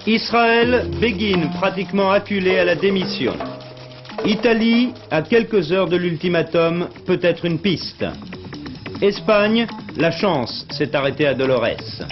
Israël, Begin pratiquement acculé à la démission. Italie, à quelques heures de l'ultimatum, peut être une piste. Espagne, la chance s'est arrêtée à Dolores.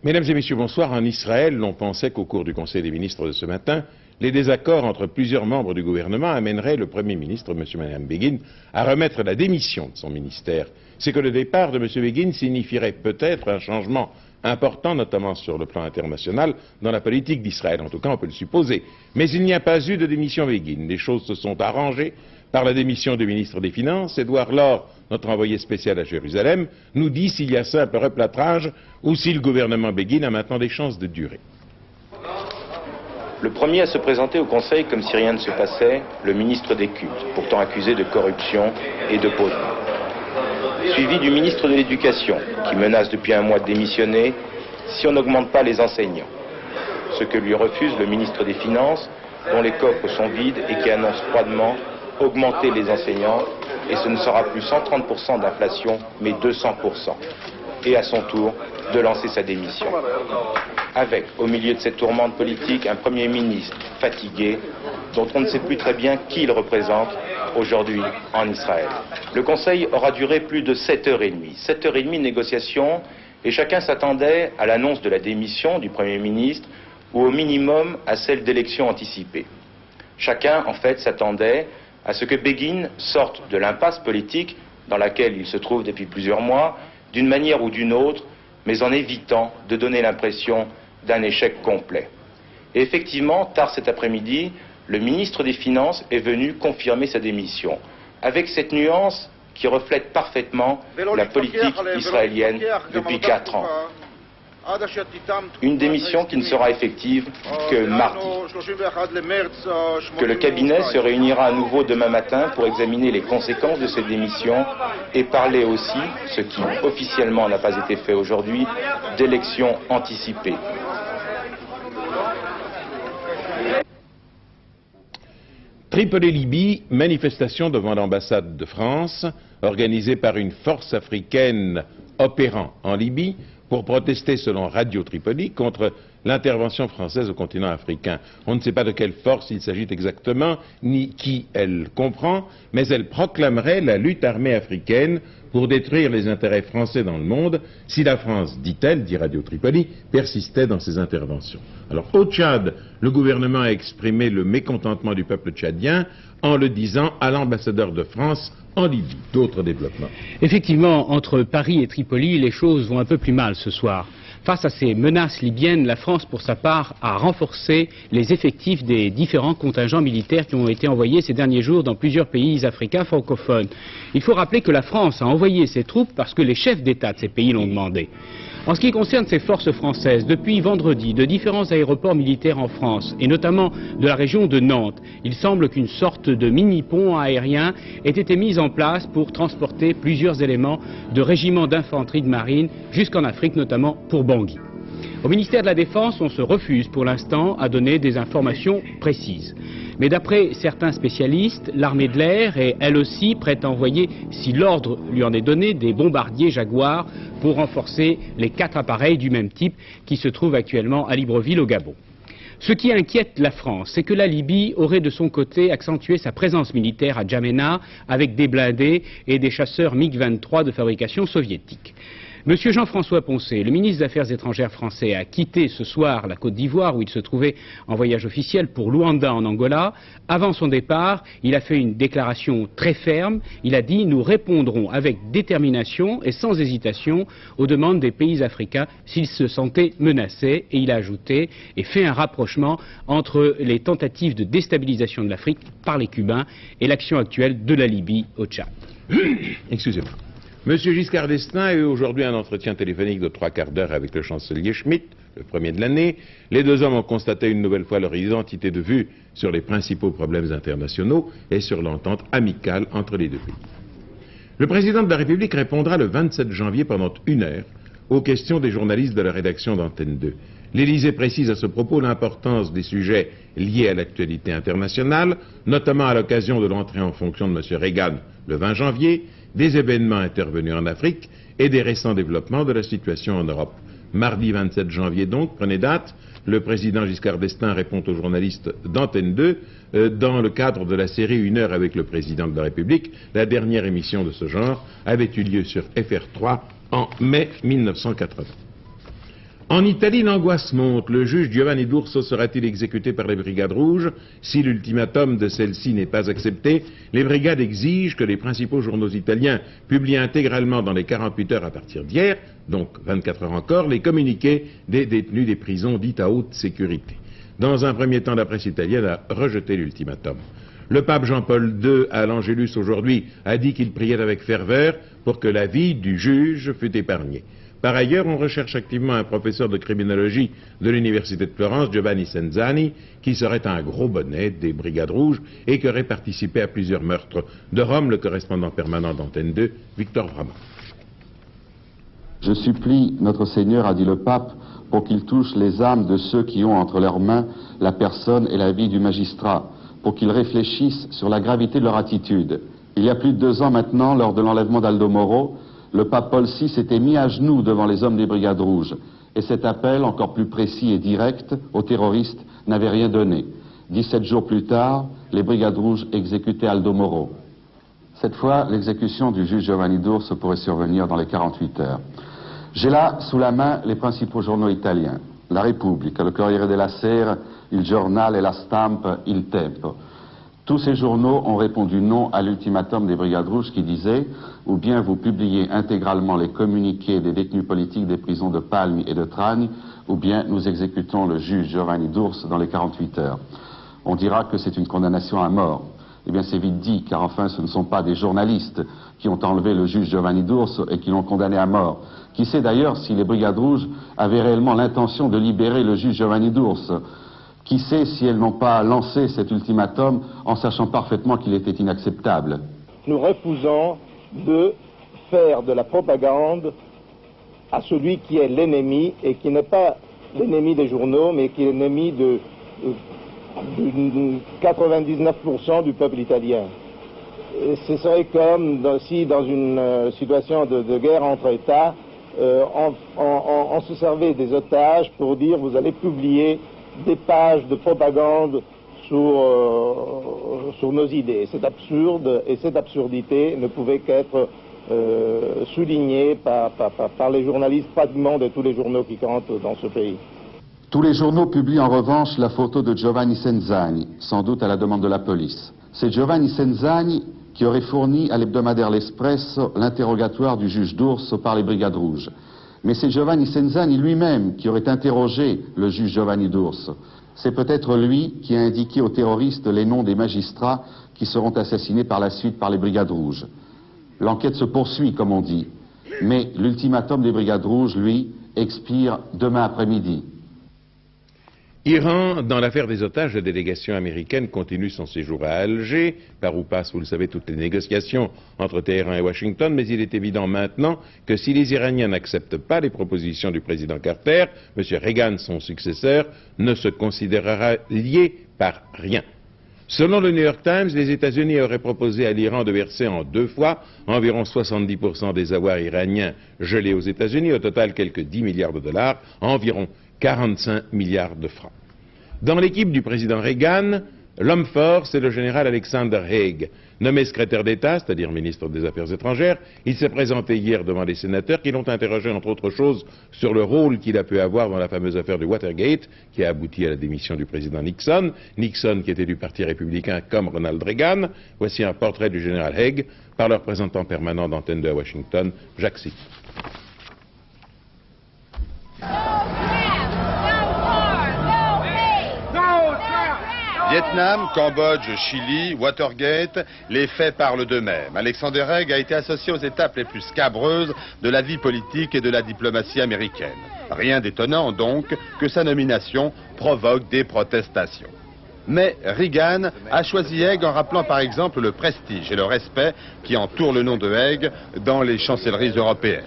Mesdames et messieurs, bonsoir. En Israël, l'on pensait qu'au cours du Conseil des ministres de ce matin, les désaccords entre plusieurs membres du gouvernement amèneraient le Premier ministre, M. Menachem Begin, à remettre la démission de son ministère. C'est que le départ de M. Begin signifierait peut-être un changement important, notamment sur le plan international, dans la politique d'Israël. En tout cas, on peut le supposer. Mais il n'y a pas eu de démission Begin. Les choses se sont arrangées par la démission du ministre des Finances. Édouard Laure, notre envoyé spécial à Jérusalem, nous dit s'il y a simple replâtrage ou si le gouvernement Begin a maintenant des chances de durer. Le premier à se présenter au Conseil comme si rien ne se passait, le ministre des Cultes, pourtant accusé de corruption et de poterie. Suivi du ministre de l'Éducation, qui menace depuis un mois de démissionner si on n'augmente pas les enseignants. Ce que lui refuse le ministre des Finances, dont les coffres sont vides et qui annonce froidement augmenter les enseignants, et ce ne sera plus 130% d'inflation, mais 200%. Et à son tour, de lancer sa démission. Avec, au milieu de cette tourmente politique, un Premier ministre fatigué, dont on ne sait plus très bien qui il représente aujourd'hui en Israël. Le Conseil aura duré plus de 7h30. 7h30 de négociations, et chacun s'attendait à l'annonce de la démission du Premier ministre, ou au minimum à celle d'élections anticipées. Chacun, en fait, s'attendait à ce que Begin sorte de l'impasse politique dans laquelle il se trouve depuis plusieurs mois, d'une manière ou d'une autre, mais en évitant de donner l'impression d'un échec complet. Et effectivement, tard cet après-midi, le ministre des Finances est venu confirmer sa démission, avec cette nuance qui reflète parfaitement la politique israélienne depuis 4 ans. Une démission qui ne sera effective que mardi. Que le cabinet se réunira à nouveau demain matin pour examiner les conséquences de cette démission et parler aussi, ce qui officiellement n'a pas été fait aujourd'hui, d'élections anticipées. Tripoli-Libye, manifestation devant l'ambassade de France, organisée par une force africaine opérant en Libye, pour protester, selon Radio Tripoli, contre l'intervention française au continent africain. On ne sait pas de quelle force il s'agit exactement, ni qui elle comprend, mais elle proclamerait la lutte armée africaine pour détruire les intérêts français dans le monde, si la France, dit-elle, dit Radio Tripoli, persistait dans ses interventions. Alors, au Tchad, le gouvernement a exprimé le mécontentement du peuple tchadien en le disant à l'ambassadeur de France en Libye. D'autres développements. Effectivement, entre Paris et Tripoli, les choses vont un peu plus mal ce soir. Face à ces menaces libyennes, la France, pour sa part, a renforcé les effectifs des différents contingents militaires qui ont été envoyés ces derniers jours dans plusieurs pays africains francophones. Il faut rappeler que la France a envoyé ses troupes parce que les chefs d'État de ces pays l'ont demandé. En ce qui concerne ces forces françaises, depuis vendredi, de différents aéroports militaires en France, et notamment de la région de Nantes, il semble qu'une sorte de mini-pont aérien ait été mis en place pour transporter plusieurs éléments de régiments d'infanterie de marine jusqu'en Afrique, notamment pour Bangui. Au ministère de la Défense, on se refuse pour l'instant à donner des informations précises. Mais d'après certains spécialistes, l'armée de l'air est elle aussi prête à envoyer, si l'ordre lui en est donné, des bombardiers Jaguar pour renforcer les 4 appareils du même type qui se trouvent actuellement à Libreville au Gabon. Ce qui inquiète la France, c'est que la Libye aurait de son côté accentué sa présence militaire à Djamena avec des blindés et des chasseurs MiG-23 de fabrication soviétique. Monsieur Jean-François Poncet, le ministre des Affaires étrangères français, a quitté ce soir la Côte d'Ivoire où il se trouvait en voyage officiel pour Luanda en Angola. Avant son départ, il a fait une déclaration très ferme. Il a dit « Nous répondrons avec détermination et sans hésitation aux demandes des pays africains s'ils se sentaient menacés ». Et il a ajouté et fait un rapprochement entre les tentatives de déstabilisation de l'Afrique par les Cubains et l'action actuelle de la Libye au Tchad. Excusez-moi. Monsieur Giscard d'Estaing a eu aujourd'hui un entretien téléphonique de 3/4 d'heure avec le chancelier Schmitt, le premier de l'année. Les deux hommes ont constaté une nouvelle fois leur identité de vue sur les principaux problèmes internationaux et sur l'entente amicale entre les deux pays. Le président de la République répondra le 27 janvier pendant 1 heure aux questions des journalistes de la rédaction d'Antenne 2. L'Élysée précise à ce propos l'importance des sujets liés à l'actualité internationale, notamment à l'occasion de l'entrée en fonction de M. Reagan le 20 janvier, des événements intervenus en Afrique et des récents développements de la situation en Europe. Mardi 27 janvier donc, prenez date, le président Giscard d'Estaing répond aux journalistes d'Antenne 2 dans le cadre de la série 1 heure avec le président de la République. La dernière émission de ce genre avait eu lieu sur FR3 en mai 1980. En Italie, l'angoisse monte. Le juge Giovanni D'Urso sera-t-il exécuté par les Brigades Rouges? Si l'ultimatum de celle-ci n'est pas accepté, les brigades exigent que les principaux journaux italiens publient intégralement dans les 48 heures à partir d'hier, donc 24 heures encore, les communiqués des détenus des prisons dites à haute sécurité. Dans un premier temps, la presse italienne a rejeté l'ultimatum. Le pape Jean-Paul II, à l'Angélus aujourd'hui, a dit qu'il priait avec ferveur pour que la vie du juge fût épargnée. Par ailleurs, on recherche activement un professeur de criminologie de l'Université de Florence, Giovanni Senzani, qui serait un gros bonnet des Brigades Rouges et qui aurait participé à plusieurs meurtres. De Rome, le correspondant permanent d'Antenne 2, Victor Vraman. Je supplie notre Seigneur, a dit le pape, pour qu'il touche les âmes de ceux qui ont entre leurs mains la personne et la vie du magistrat, pour qu'ils réfléchissent sur la gravité de leur attitude. Il y a plus de 2 ans maintenant, lors de l'enlèvement d'Aldo Moro, le pape Paul VI s'était mis à genoux devant les hommes des Brigades Rouges, et cet appel, encore plus précis et direct, aux terroristes, n'avait rien donné. 17 jours plus tard, les Brigades Rouges exécutaient Aldo Moro. Cette fois, l'exécution du juge Giovanni D'Urso pourrait survenir dans les 48 heures. J'ai là, sous la main, les principaux journaux italiens. La Repubblica, le Corriere della Sera, il Giornale, la Stampa, il Tempo. Tous ces journaux ont répondu non à l'ultimatum des Brigades Rouges qui disait « ou bien vous publiez intégralement les communiqués des détenus politiques des prisons de Palmi et de Trani, ou bien nous exécutons le juge Giovanni D'Urso dans les 48 heures. » On dira que c'est une condamnation à mort. Eh bien c'est vite dit, car enfin ce ne sont pas des journalistes qui ont enlevé le juge Giovanni D'Urso et qui l'ont condamné à mort. Qui sait d'ailleurs si les Brigades Rouges avaient réellement l'intention de libérer le juge Giovanni D'Urso? Qui sait si elles n'ont pas lancé cet ultimatum en sachant parfaitement qu'il était inacceptable? Nous refusons de faire de la propagande à celui qui est l'ennemi et qui n'est pas l'ennemi des journaux, mais qui est l'ennemi de 99% du peuple italien. Ce serait comme si dans une situation de guerre entre États, on se servait des otages pour dire vous allez publier des pages de propagande sur nos idées. C'est absurde et cette absurdité ne pouvait qu'être soulignée par les journalistes pratiquement de tous les journaux qui comptent dans ce pays. Tous les journaux publient en revanche la photo de Giovanni Senzani, sans doute à la demande de la police. C'est Giovanni Senzani qui aurait fourni à l'hebdomadaire L'Espresso l'interrogatoire du juge D'Urso par les Brigades Rouges. Mais c'est Giovanni Senzani lui-même qui aurait interrogé le juge Giovanni D'Urso. C'est peut-être lui qui a indiqué aux terroristes les noms des magistrats qui seront assassinés par la suite par les Brigades Rouges. L'enquête se poursuit, comme on dit, mais l'ultimatum des Brigades Rouges, lui, expire demain après-midi. Iran, dans l'affaire des otages, la délégation américaine continue son séjour à Alger, par où passent, vous le savez, toutes les négociations entre Téhéran et Washington, mais il est évident maintenant que si les Iraniens n'acceptent pas les propositions du président Carter, M. Reagan, son successeur, ne se considérera lié par rien. Selon le New York Times, les États-Unis auraient proposé à l'Iran de verser en 2 fois environ 70% des avoirs iraniens gelés aux États-Unis, au total quelques 10 milliards de dollars, environ 45 milliards de francs. Dans l'équipe du président Reagan, l'homme fort, c'est le général Alexander Haig. Nommé secrétaire d'État, c'est-à-dire ministre des Affaires étrangères, il s'est présenté hier devant les sénateurs qui l'ont interrogé, entre autres choses, sur le rôle qu'il a pu avoir dans la fameuse affaire du Watergate, qui a abouti à la démission du président Nixon. Nixon, qui était du Parti républicain comme Ronald Reagan. Voici un portrait du général Haig par le représentant permanent d'Antenne 2 à Washington, Jacques Sitt. Vietnam, Cambodge, Chili, Watergate, les faits parlent d'eux-mêmes. Alexander Haig a été associé aux étapes les plus scabreuses de la vie politique et de la diplomatie américaine. Rien d'étonnant donc que sa nomination provoque des protestations. Mais Reagan a choisi Haig en rappelant par exemple le prestige et le respect qui entourent le nom de Haig dans les chancelleries européennes.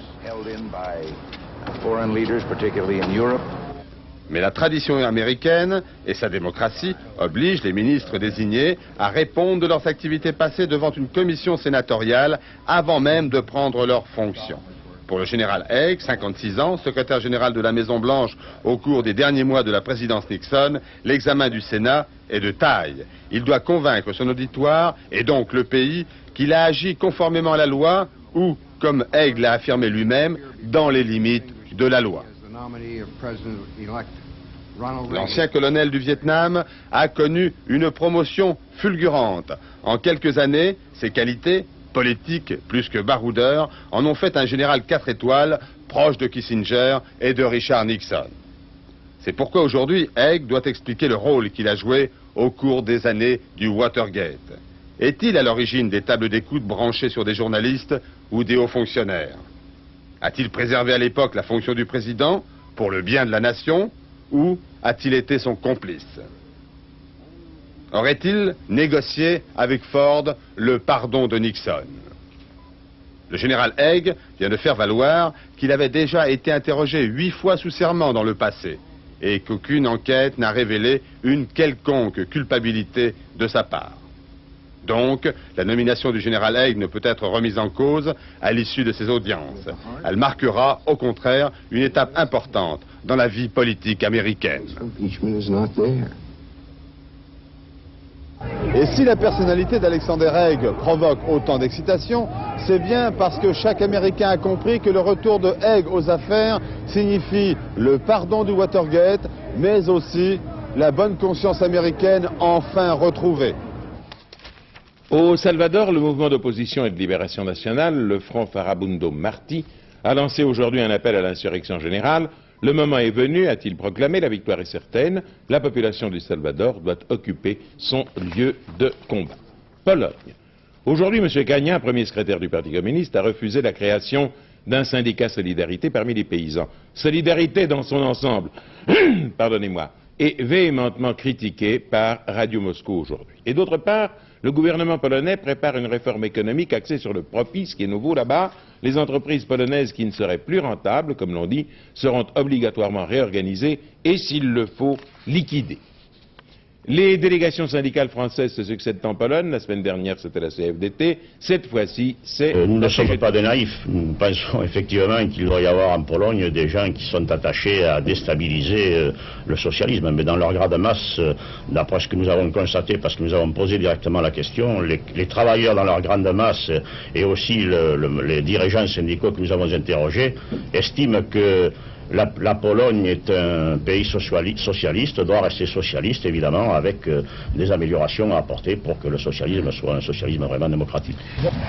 Mais la tradition américaine et sa démocratie obligent les ministres désignés à répondre de leurs activités passées devant une commission sénatoriale avant même de prendre leurs fonctions. Pour le général Haig, 56 ans, secrétaire général de la Maison-Blanche au cours des derniers mois de la présidence Nixon, l'examen du Sénat est de taille. Il doit convaincre son auditoire, et donc le pays, qu'il a agi conformément à la loi ou, comme Haig l'a affirmé lui-même, dans les limites de la loi. L'ancien colonel du Vietnam a connu une promotion fulgurante. En quelques années, ses qualités politiques plus que baroudeur en ont fait un général 4 étoiles proche de Kissinger et de Richard Nixon. C'est pourquoi aujourd'hui Haig doit expliquer le rôle qu'il a joué au cours des années du Watergate. Est-il à l'origine des tables d'écoute branchées sur des journalistes ou des hauts fonctionnaires? A-t-il préservé à l'époque la fonction du président pour le bien de la nation ou a-t-il été son complice? Aurait-il négocié avec Ford le pardon de Nixon? Le général Haig vient de faire valoir qu'il avait déjà été interrogé 8 fois sous serment dans le passé et qu'aucune enquête n'a révélé une quelconque culpabilité de sa part. Donc, la nomination du général Haig ne peut être remise en cause à l'issue de ces audiences. Elle marquera, au contraire, une étape importante dans la vie politique américaine. Et si la personnalité d'Alexander Haig provoque autant d'excitation, c'est bien parce que chaque Américain a compris que le retour de Haig aux affaires signifie le pardon du Watergate, mais aussi la bonne conscience américaine enfin retrouvée. Au Salvador, le mouvement d'opposition et de libération nationale, le Front Farabundo Martí, a lancé aujourd'hui un appel à l'insurrection générale. Le moment est venu, a-t-il proclamé, la victoire est certaine, la population du Salvador doit occuper son lieu de combat. Pologne. Aujourd'hui, M. Kania, premier secrétaire du Parti communiste, a refusé la création d'un syndicat Solidarité parmi les paysans. Solidarité dans son ensemble, pardonnez-moi, est véhémentement critiqué par Radio Moscou aujourd'hui. Et d'autre part, le gouvernement polonais prépare une réforme économique axée sur le profit, ce qui est nouveau là-bas. Les entreprises polonaises qui ne seraient plus rentables, comme l'on dit, seront obligatoirement réorganisées et, s'il le faut, liquidées. Les délégations syndicales françaises se succèdent en Pologne. La semaine dernière, c'était la CFDT. Cette fois-ci, c'est... Nous ne sommes pas des naïfs. Nous pensons effectivement qu'il doit y avoir en Pologne des gens qui sont attachés à déstabiliser le socialisme. Mais dans leur grade de masse, d'après ce que nous avons constaté, parce que nous avons posé directement la question, les travailleurs dans leur grande masse et aussi les dirigeants syndicaux que nous avons interrogés estiment que la Pologne est un pays socialiste, doit rester socialiste évidemment, avec des améliorations à apporter pour que le socialisme soit un socialisme vraiment démocratique.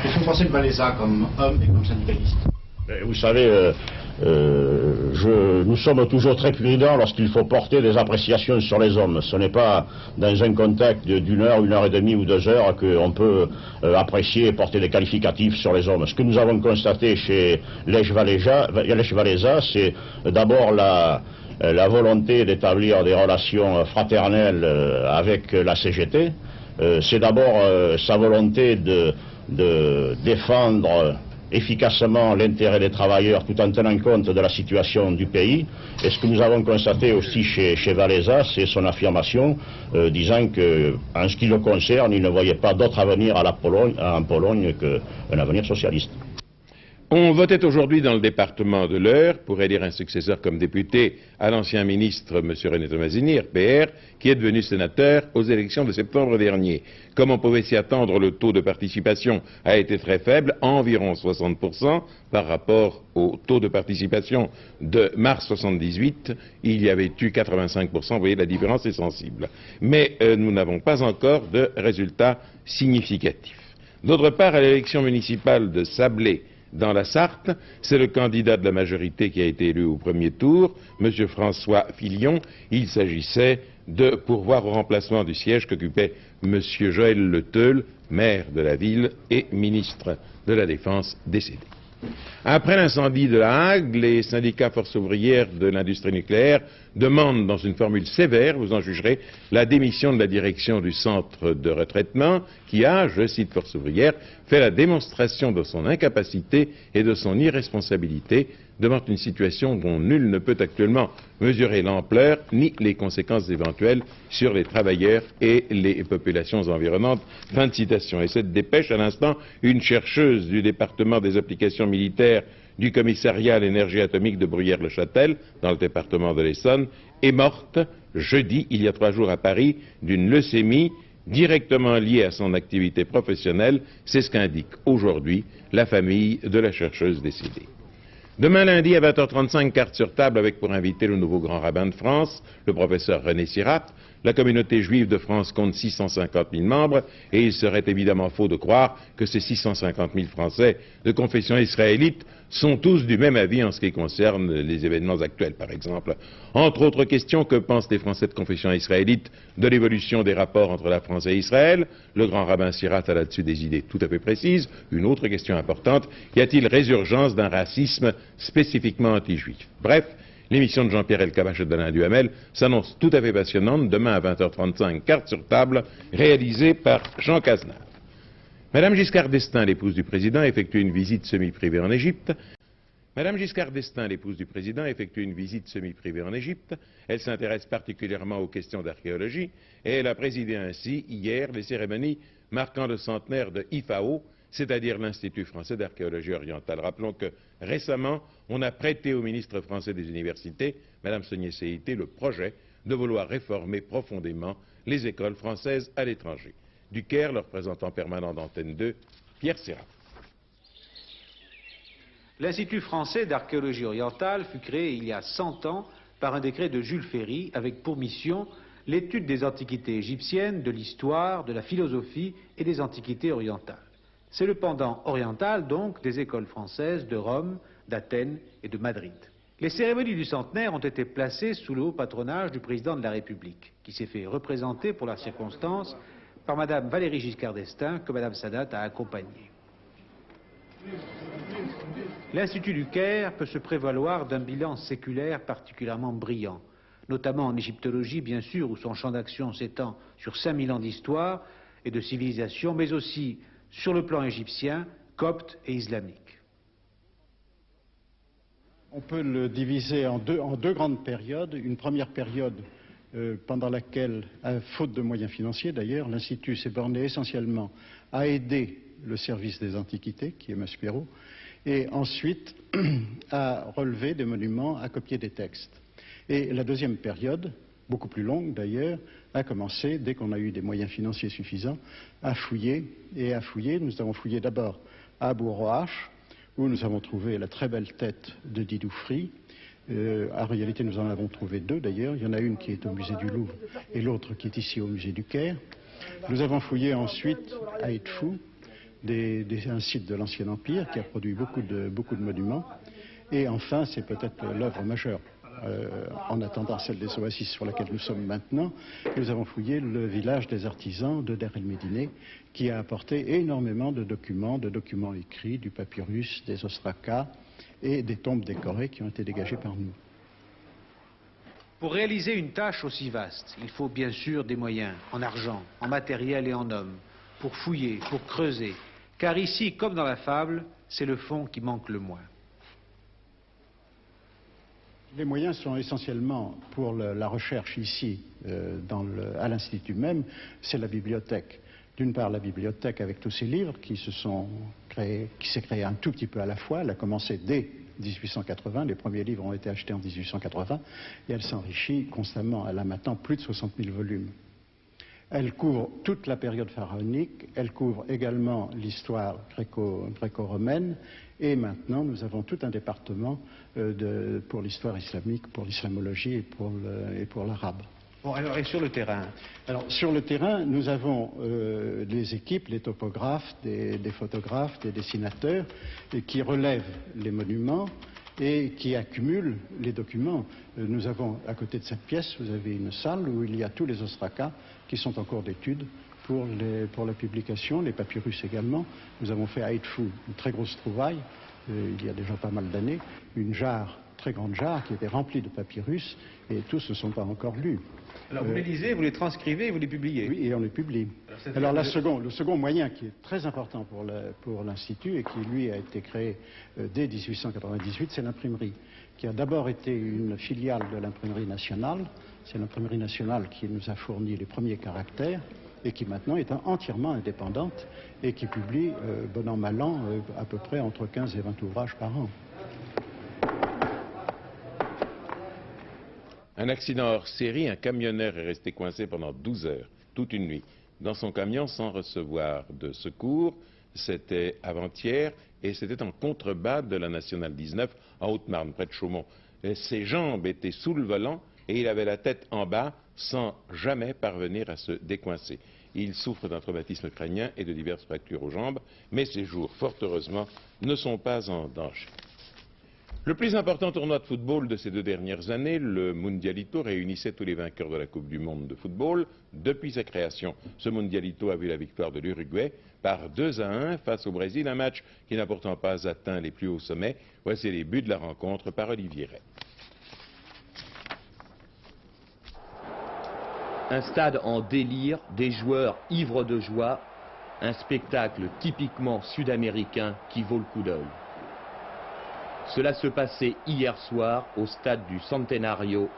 Qu'est-ce que vous pensez de Wałęsa comme homme et comme syndicaliste? Vous savez, nous sommes toujours très prudents lorsqu'il faut porter des appréciations sur les hommes. Ce n'est pas dans un contact d'une heure, 1 heure et demie ou 2 heures qu'on peut apprécier et porter des qualificatifs sur les hommes. Ce que nous avons constaté chez Lech Wałęsa, c'est d'abord la volonté d'établir des relations fraternelles avec la CGT. C'est d'abord sa volonté de défendre efficacement l'intérêt des travailleurs tout en tenant compte de la situation du pays. Et ce que nous avons constaté aussi chez Wałęsa, c'est son affirmation disant qu'en ce qui le concerne, il ne voyait pas d'autre avenir en Pologne qu'un avenir socialiste. On votait aujourd'hui dans le département de l'Eure pour élire un successeur comme député à l'ancien ministre M. René Tomasini, RPR, qui est devenu sénateur aux élections de septembre dernier. Comme on pouvait s'y attendre, le taux de participation a été très faible, environ 60%, par rapport au taux de participation de mars 78. Il y avait eu 85%, vous voyez, la différence est sensible. Mais nous n'avons pas encore de résultats significatifs. D'autre part, à l'élection municipale de Sablé, dans la Sarthe, c'est le candidat de la majorité qui a été élu au premier tour, M. François Fillon. Il s'agissait de pourvoir au remplacement du siège qu'occupait M. Joël Le Teul, maire de la ville et ministre de la Défense décédé. Après l'incendie de La Hague, les syndicats forces ouvrières de l'industrie nucléaire demandent dans une formule sévère, vous en jugerez, la démission de la direction du centre de retraitement qui a, je cite Forces ouvrières, fait la démonstration de son incapacité et de son irresponsabilité devant une situation dont nul ne peut actuellement mesurer l'ampleur ni les conséquences éventuelles sur les travailleurs et les populations environnantes. Fin de citation. Et cette dépêche, à l'instant, une chercheuse du département des applications militaires du commissariat à l'énergie atomique de Bruyères-le-Châtel, dans le département de l'Essonne, est morte jeudi, il y a 3 jours à Paris, d'une leucémie directement liée à son activité professionnelle. C'est ce qu'indique aujourd'hui la famille de la chercheuse décédée. Demain lundi à 20h35, carte sur table avec pour invité le nouveau grand rabbin de France, le professeur René Sirat. La communauté juive de France compte 650 000 membres et il serait évidemment faux de croire que ces 650 000 Français de confession israélite sont tous du même avis en ce qui concerne les événements actuels, par exemple. Entre autres questions, que pensent les Français de confession israélite de l'évolution des rapports entre la France et Israël? Le grand rabbin Sirat a là-dessus des idées tout à fait précises. Une autre question importante, y a-t-il résurgence d'un racisme spécifiquement anti-juif? Bref, l'émission de Jean-Pierre Elkabbach et d'Alain Duhamel s'annonce tout à fait passionnante. Demain à 20h35, carte sur table, réalisée par Jean Cazenave. Madame Giscard d'Estaing, l'épouse du président, effectue une visite semi-privée en Égypte. Madame Giscard d'Estaing, l'épouse du président, effectue une visite semi-privée en Égypte. Elle s'intéresse particulièrement aux questions d'archéologie et elle a présidé ainsi hier les cérémonies marquant le centenaire de IFAO, c'est-à-dire l'Institut français d'archéologie orientale. Rappelons que récemment, on a prêté au ministre français des universités, Madame Sagné-Séité, le projet de vouloir réformer profondément les écoles françaises à l'étranger. Du Caire, le représentant permanent d'Antenne 2, Pierre Serrat. L'Institut français d'archéologie orientale fut créé il y a 100 ans par un décret de Jules Ferry avec pour mission l'étude des antiquités égyptiennes, de l'histoire, de la philosophie et des antiquités orientales. C'est le pendant oriental donc des écoles françaises de Rome, d'Athènes et de Madrid. Les cérémonies du centenaire ont été placées sous le haut patronage du président de la République, qui s'est fait représenter pour la circonstance par Madame Valéry Giscard d'Estaing, que Madame Sadat a accompagnée. L'Institut du Caire peut se prévaloir d'un bilan séculaire particulièrement brillant, notamment en égyptologie bien sûr, où son champ d'action s'étend sur 5000 ans d'histoire et de civilisation, mais aussi sur le plan égyptien, copte et islamique. On peut le diviser en deux grandes périodes. Une première période pendant laquelle, faute de moyens financiers d'ailleurs, l'Institut s'est borné essentiellement à aider le service des antiquités, qui est Maspero, et ensuite à relever des monuments, à copier des textes. Et la deuxième période, beaucoup plus longue d'ailleurs, a commencé, dès qu'on a eu des moyens financiers suffisants, à fouiller. Et à fouiller, nous avons fouillé d'abord à Abu Roache, où nous avons trouvé la très belle tête de Didoufri. En réalité, nous en avons trouvé 2 d'ailleurs. Il y en a une qui est au musée du Louvre et l'autre qui est ici au musée du Caire. Nous avons fouillé ensuite à Edfou, un site de l'Ancien Empire qui a produit beaucoup de monuments. Et enfin, c'est peut-être l'œuvre majeure, en attendant celle des oasis sur laquelle nous sommes maintenant, nous avons fouillé le village des artisans de Der el-Médineh, qui a apporté énormément de documents écrits, du papyrus, des ostracas et des tombes décorées qui ont été dégagées par nous. Pour réaliser une tâche aussi vaste, il faut bien sûr des moyens, en argent, en matériel et en hommes, pour fouiller, pour creuser, car ici, comme dans la fable, c'est le fond qui manque le moins. Les moyens sont essentiellement pour la recherche ici, à l'Institut même, c'est la bibliothèque. D'une part, la bibliothèque avec tous ces livres qui s'est créée un tout petit peu à la fois. Elle a commencé dès 1880, les premiers livres ont été achetés en 1880, et elle s'enrichit constamment. Elle a maintenant plus de 60 000 volumes. Elle couvre toute la période pharaonique, elle couvre également l'histoire gréco-romaine, et maintenant nous avons tout un département pour l'histoire islamique, pour l'islamologie et pour l'arabe. Bon, alors, et sur le terrain? Alors, sur le terrain, nous avons les équipes, les topographes, des photographes, des dessinateurs, qui relèvent les monuments et qui accumulent les documents. Nous avons, à côté de cette pièce, vous avez une salle où il y a tous les ostracas qui sont en cours d'étude pour la publication, les papyrus également. Nous avons fait à Edfou une très grosse trouvaille, il y a déjà pas mal d'années, une jarre très grande jarre qui était remplie de papyrus, et tous ne sont pas encore lus. Alors vous les lisez, vous les transcrivez et vous les publiez? Oui, et on les publie. Alors le second moyen qui est très important pour l'Institut et qui lui a été créé dès 1898, c'est l'imprimerie, qui a d'abord été une filiale de l'imprimerie nationale. C'est l'imprimerie nationale qui nous a fourni les premiers caractères et qui maintenant est entièrement indépendante et qui publie, bon an mal an, à peu près entre 15 et 20 ouvrages par an. Un accident hors série, un camionneur est resté coincé pendant 12 heures, toute une nuit, dans son camion sans recevoir de secours. C'était avant-hier et c'était en contrebas de la Nationale 19 en Haute-Marne, près de Chaumont. Ses jambes étaient sous le volant et il avait la tête en bas sans jamais parvenir à se décoincer. Il souffre d'un traumatisme crânien et de diverses fractures aux jambes, mais ses jours, fort heureusement, ne sont pas en danger. Le plus important tournoi de football de ces 2 dernières années, le Mundialito, réunissait tous les vainqueurs de la Coupe du Monde de football depuis sa création. Ce Mundialito a vu la victoire de l'Uruguay par 2-1 face au Brésil, un match qui n'a pourtant pas atteint les plus hauts sommets. Voici les buts de la rencontre par Olivier Ray. Un stade en délire, des joueurs ivres de joie, un spectacle typiquement sud-américain qui vaut le coup d'œil. Cela se passait hier soir au stade du Centenario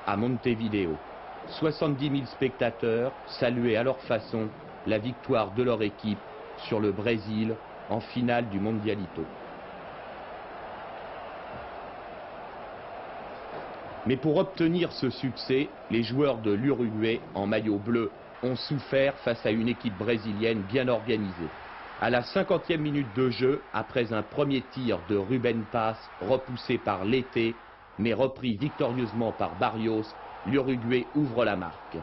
à Montevideo. 70 000 spectateurs saluaient à leur façon la victoire de leur équipe sur le Brésil en finale du Mundialito. Mais pour obtenir ce succès, les joueurs de l'Uruguay en maillot bleu ont souffert face à une équipe brésilienne bien organisée. À la 50e minute de jeu, après un premier tir de Ruben Paz repoussé par Leite, mais repris victorieusement par Barrios, l'Uruguay ouvre la marque.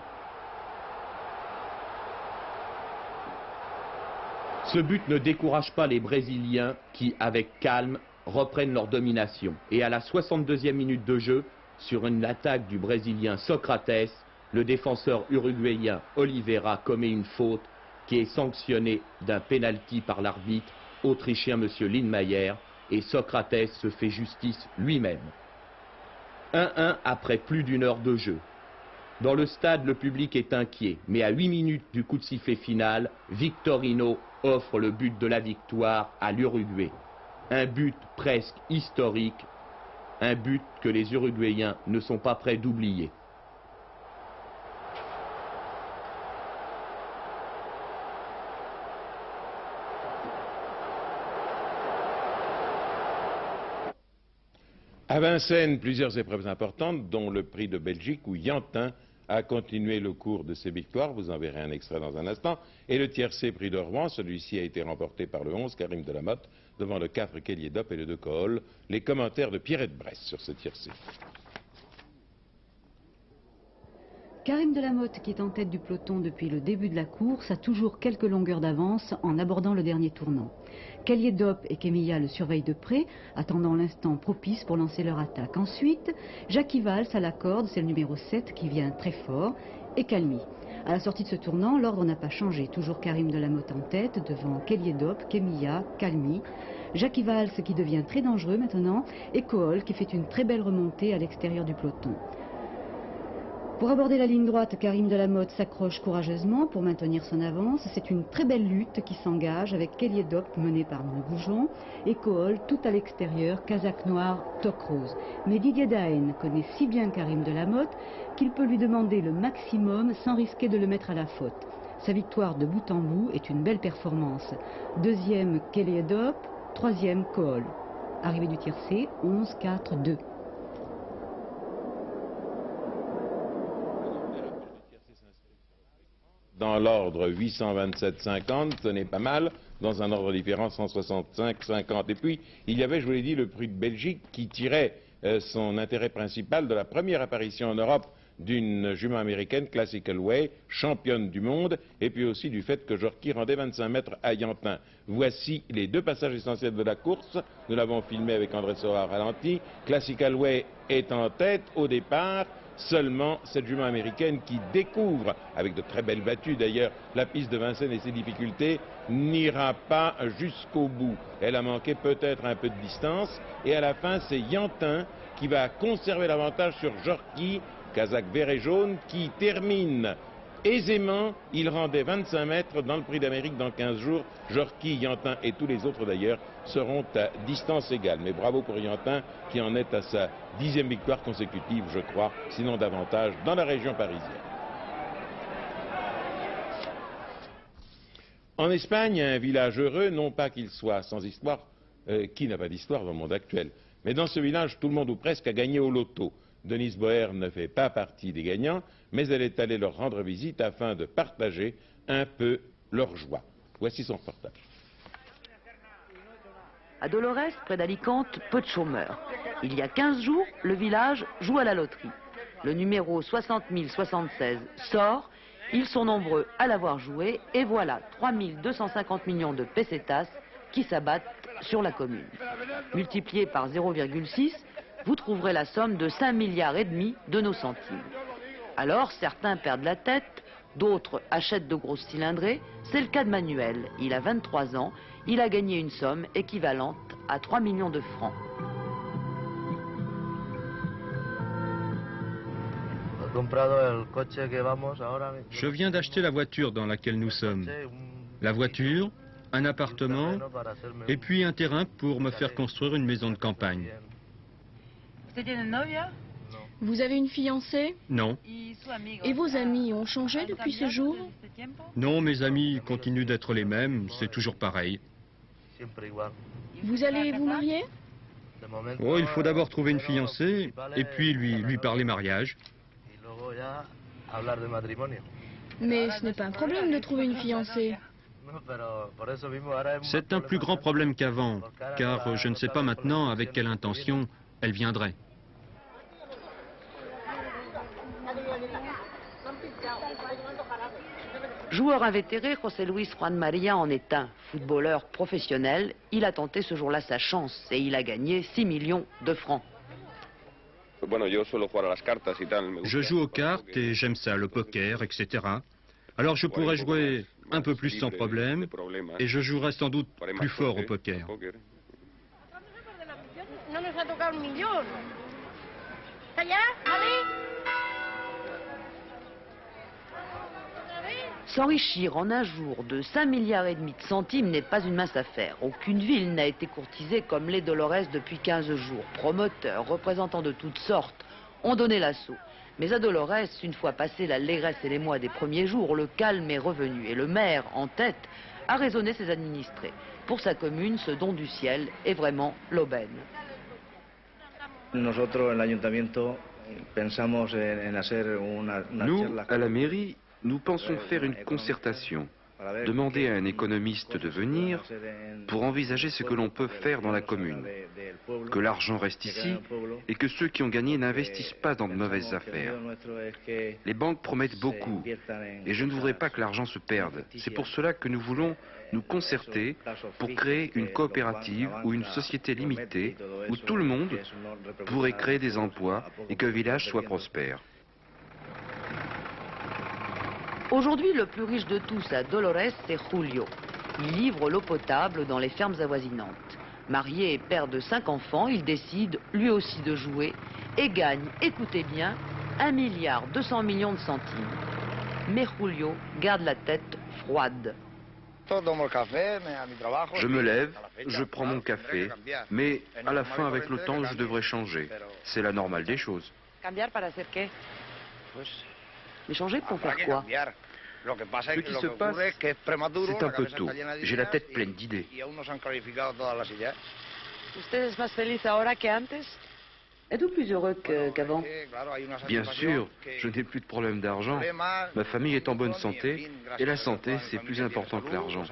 Ce but ne décourage pas les Brésiliens qui, avec calme, reprennent leur domination. Et à la 62e minute de jeu, sur une attaque du Brésilien Socrates, le défenseur uruguayen Oliveira commet une faute qui est sanctionné d'un pénalty par l'arbitre autrichien M. Lindmayer, et Socrates se fait justice lui-même. 1-1 après plus d'une heure de jeu. Dans le stade, le public est inquiet, mais à 8 minutes du coup de sifflet final, Victorino offre le but de la victoire à l'Uruguay. Un but presque historique, un but que les Uruguayens ne sont pas prêts d'oublier. À Vincennes, plusieurs épreuves importantes, dont le prix de Belgique, où Yantin a continué le cours de ses victoires. Vous en verrez un extrait dans un instant. Et le tiercé prix de Rouen, celui-ci a été remporté par le 11 Karim Delamotte, devant le 4 Kelly Dop et le 2 Kohol. Les commentaires de Pierrette Bresse sur ce tiercé. Karim Delamotte, qui est en tête du peloton depuis le début de la course, a toujours quelques longueurs d'avance en abordant le dernier tournant. Kelly Dop et Kemia le surveillent de près, attendant l'instant propice pour lancer leur attaque. Ensuite, Jackie Valls à la corde, c'est le numéro 7 qui vient très fort, et Calmi. À la sortie de ce tournant, l'ordre n'a pas changé. Toujours Karim Delamotte en tête, devant Kelly Dop, Kemia, Calmi. Jackie Valls qui devient très dangereux maintenant, et Kohol qui fait une très belle remontée à l'extérieur du peloton. Pour aborder la ligne droite, Karim Delamotte s'accroche courageusement pour maintenir son avance. C'est une très belle lutte qui s'engage avec Kelly Dop mené par Le Goujon et Kohol tout à l'extérieur, casaque noire, toque rose. Mais Didier Daen connaît si bien Karim Delamotte qu'il peut lui demander le maximum sans risquer de le mettre à la faute. Sa victoire de bout en bout est une belle performance. Deuxième, Kelly Dop, troisième, Kohol. Arrivée du tiercé, 11-4-2. Dans l'ordre 827-50, ce n'est pas mal. Dans un ordre différent, 165-50. Et puis, il y avait, je vous l'ai dit, le prix de Belgique qui tirait son intérêt principal de la première apparition en Europe d'une jument américaine, Classical Way, championne du monde, et puis aussi du fait que Jorki rendait 25 mètres à Yantin. Voici les deux passages essentiels de la course. Nous l'avons filmé avec André Soa ralenti. Classical Way est en tête au départ. Seulement, cette jument américaine qui découvre, avec de très belles battues d'ailleurs, la piste de Vincennes et ses difficultés, n'ira pas jusqu'au bout. Elle a manqué peut-être un peu de distance, et à la fin, c'est Yantin qui va conserver l'avantage sur Jorqui, Kazakh vert et jaune, qui termine aisément. Il rendait 25 mètres dans le Prix d'Amérique dans 15 jours. Jorqui, Yantin et tous les autres d'ailleurs seront à distance égale. Mais bravo pour Yantin qui en est à sa 10e victoire consécutive, je crois, sinon davantage, dans la région parisienne. En Espagne, un village heureux, non pas qu'il soit sans histoire, qui n'a pas d'histoire dans le monde actuel, mais dans ce village, tout le monde ou presque a gagné au loto. Denise Boer ne fait pas partie des gagnants, mais elle est allée leur rendre visite afin de partager un peu leur joie. Voici son reportage. À Dolores, près d'Alicante, peu de chômeurs. Il y a 15 jours, le village joue à la loterie. Le numéro 60 076 sort, ils sont nombreux à l'avoir joué, et voilà 3 250 millions de pesetas qui s'abattent sur la commune. Multiplié par 0,6, vous trouverez la somme de 5,5 milliards de nos centimes. Alors, certains perdent la tête, d'autres achètent de grosses cylindrées. C'est le cas de Manuel. Il a 23 ans, il a gagné une somme équivalente à 3 millions de francs. Je viens d'acheter la voiture dans laquelle nous sommes. La voiture, un appartement, et puis un terrain pour me faire construire une maison de campagne. Vous avez une fiancée? Non. Et vos amis ont changé depuis ce jour? Non, mes amis continuent d'être les mêmes, c'est toujours pareil. Vous allez vous marier? Oh, il faut d'abord trouver une fiancée, et puis lui parler mariage. Mais ce n'est pas un problème de trouver une fiancée. C'est un plus grand problème qu'avant, car je ne sais pas maintenant avec quelle intention elle viendrait. Joueur invétéré, José Luis Juan María en est un. Footballeur professionnel, il a tenté ce jour-là sa chance et il a gagné 6 millions de francs. Je joue aux cartes et j'aime ça, le poker, etc. Alors je pourrais jouer un peu plus sans problème et je jouerai sans doute plus fort au poker. S'enrichir en un jour de 5,5 milliards de centimes n'est pas une mince affaire. Aucune ville n'a été courtisée comme les Dolores depuis 15 jours. Promoteurs, représentants de toutes sortes ont donné l'assaut. Mais à Dolores, une fois passé l'allégresse et les mois des premiers jours, le calme est revenu. Et le maire, en tête, a raisonné ses administrés. Pour sa commune, ce don du ciel est vraiment l'aubaine. Nous, à la mairie, nous pensons faire une concertation, demander à un économiste de venir pour envisager ce que l'on peut faire dans la commune, que l'argent reste ici et que ceux qui ont gagné n'investissent pas dans de mauvaises affaires. Les banques promettent beaucoup et je ne voudrais pas que l'argent se perde. C'est pour cela que nous voulons nous concerter pour créer une coopérative ou une société limitée où tout le monde pourrait créer des emplois et qu'un village soit prospère. Aujourd'hui, le plus riche de tous à Dolores, c'est Julio. Il livre l'eau potable dans les fermes avoisinantes. Marié et père de 5 enfants, il décide lui aussi de jouer et gagne, écoutez bien, 1,2 milliard de centimes. Mais Julio garde la tête froide. Je me lève, je prends mon café, mais à la fin, avec le temps, je devrais changer. C'est la normale des choses. Mais changer pour faire quoi? Ce qui se passe, c'est un peu tôt. J'ai la tête pleine d'idées. Êtes-vous plus heureux qu'avant? Bien sûr, je n'ai plus de problème d'argent. Ma famille est en bonne santé, et la santé, c'est plus important que l'argent.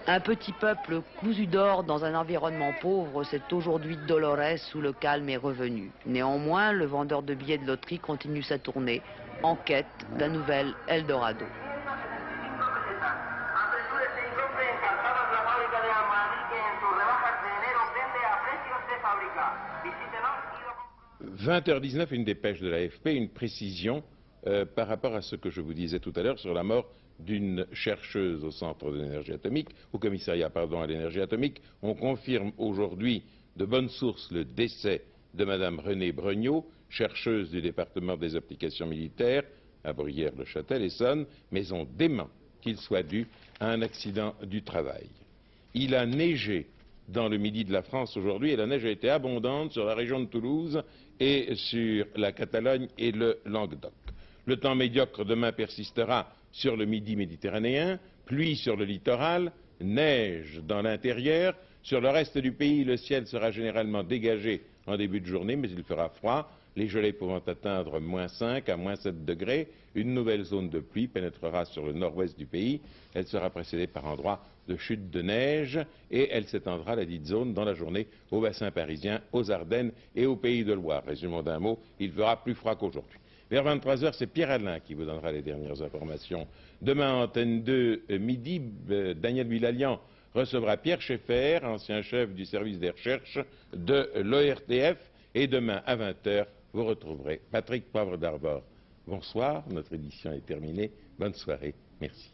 Un petit peuple cousu d'or dans un environnement pauvre, c'est aujourd'hui Dolores où le calme est revenu. Néanmoins, le vendeur de billets de loterie continue sa tournée en quête d'un nouvel Eldorado. 20h19, une dépêche de l'AFP, une précision par rapport à ce que je vous disais tout à l'heure sur la mort d'une chercheuse au Centre de l'énergie atomique, au commissariat à l'énergie atomique. On confirme aujourd'hui de bonnes sources le décès de Madame Renée Breugnot, chercheuse du département des applications militaires à Bruyères-le-Châtel, Essonne, mais on dément qu'il soit dû à un accident du travail. Il a neigé dans le midi de la France aujourd'hui et la neige a été abondante sur la région de Toulouse et sur la Catalogne et le Languedoc. Le temps médiocre demain persistera sur le midi méditerranéen, pluie sur le littoral, neige dans l'intérieur. Sur le reste du pays, le ciel sera généralement dégagé en début de journée, mais il fera froid, les gelées pouvant atteindre -5 à -7 degrés. Une nouvelle zone de pluie pénétrera sur le nord-ouest du pays. Elle sera précédée par endroits de chute de neige et elle s'étendra, la dite zone, dans la journée au bassin parisien, aux Ardennes et au Pays de Loire. Résumons d'un mot, il fera plus froid qu'aujourd'hui. Vers 23 h, c'est Pierre Alain qui vous donnera les dernières informations. Demain, Antenne 2, midi, Daniel Bilalian recevra Pierre Schaeffer, ancien chef du service des recherches de l'ORTF. Et demain, à 20 h, vous retrouverez Patrick Poivre d'Arvor. Bonsoir, notre édition est terminée. Bonne soirée, merci.